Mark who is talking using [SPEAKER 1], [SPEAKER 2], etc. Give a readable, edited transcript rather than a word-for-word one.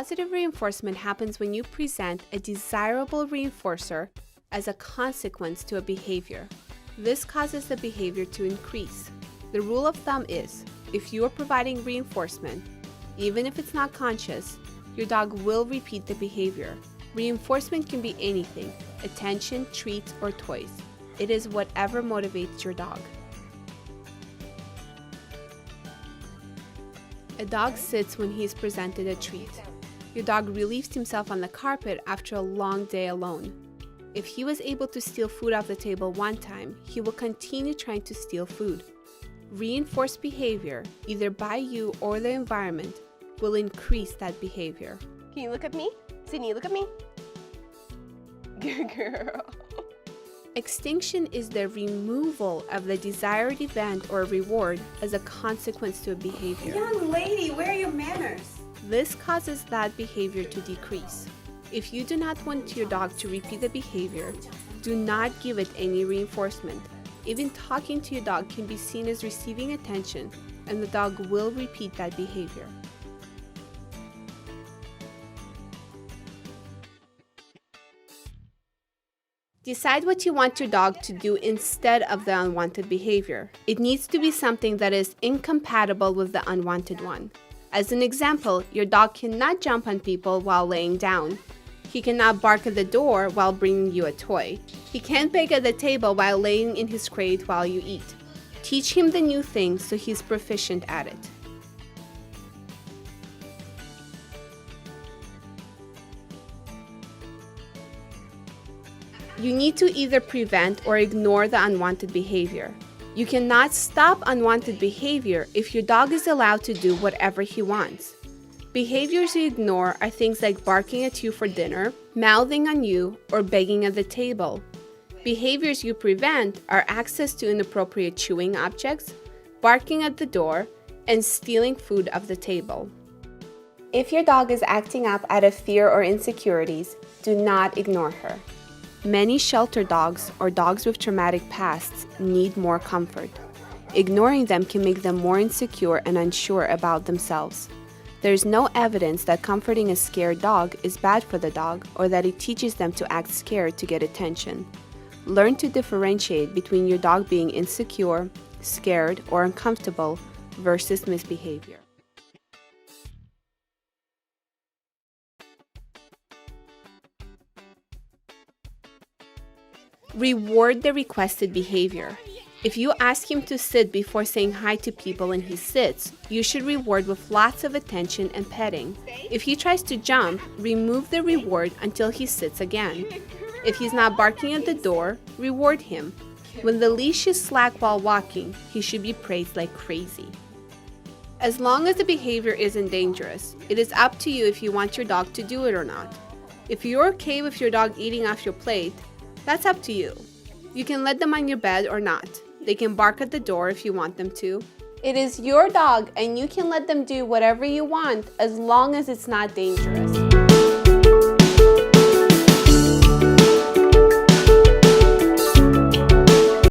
[SPEAKER 1] Positive reinforcement happens when you present a desirable reinforcer as a consequence to a behavior. This causes the behavior to increase. The rule of thumb is, if you are providing reinforcement, even if it's not conscious, your dog will repeat the behavior. Reinforcement can be anything: attention, treats, or toys. It is whatever motivates your dog. A dog sits when he is presented a treat. Your dog relieves himself on the carpet after a long day alone. If he was able to steal food off the table one time, he will continue trying to steal food. Reinforced behavior, either by you or the environment, will increase that behavior.
[SPEAKER 2] Can you look at me? Sydney, look at me. Good girl.
[SPEAKER 1] Extinction is the removal of the desired event or reward as a consequence to a behavior.
[SPEAKER 3] Young lady, where are your manners?
[SPEAKER 1] This causes that behavior to decrease. If you do not want your dog to repeat the behavior, do not give it any reinforcement. Even talking to your dog can be seen as receiving attention, and the dog will repeat that behavior. Decide what you want your dog to do instead of the unwanted behavior. It needs to be something that is incompatible with the unwanted one. As an example, your dog cannot jump on people while laying down. He cannot bark at the door while bringing you a toy. He can't beg at the table while laying in his crate while you eat. Teach him the new thing so he's proficient at it. You need to either prevent or ignore the unwanted behavior. You cannot stop unwanted behavior if your dog is allowed to do whatever he wants. Behaviors you ignore are things like barking at you for dinner, mouthing on you, or begging at the table. Behaviors you prevent are access to inappropriate chewing objects, barking at the door, and stealing food off the table. If your dog is acting up out of fear or insecurities, do not ignore her. Many shelter dogs or dogs with traumatic pasts need more comfort. Ignoring them can make them more insecure and unsure about themselves. There is no evidence that comforting a scared dog is bad for the dog or that it teaches them to act scared to get attention. Learn to differentiate between your dog being insecure, scared, or uncomfortable versus misbehavior. Reward the requested behavior. If you ask him to sit before saying hi to people and he sits, you should reward with lots of attention and petting. If he tries to jump, remove the reward until he sits again. If he's not barking at the door, reward him. When the leash is slack while walking, he should be praised like crazy. As long as the behavior isn't dangerous, it is up to you if you want your dog to do it or not. If you're okay with your dog eating off your plate, that's up to you. You can let them on your bed or not. They can bark at the door if you want them to. It is your dog and you can let them do whatever you want as long as it's not dangerous.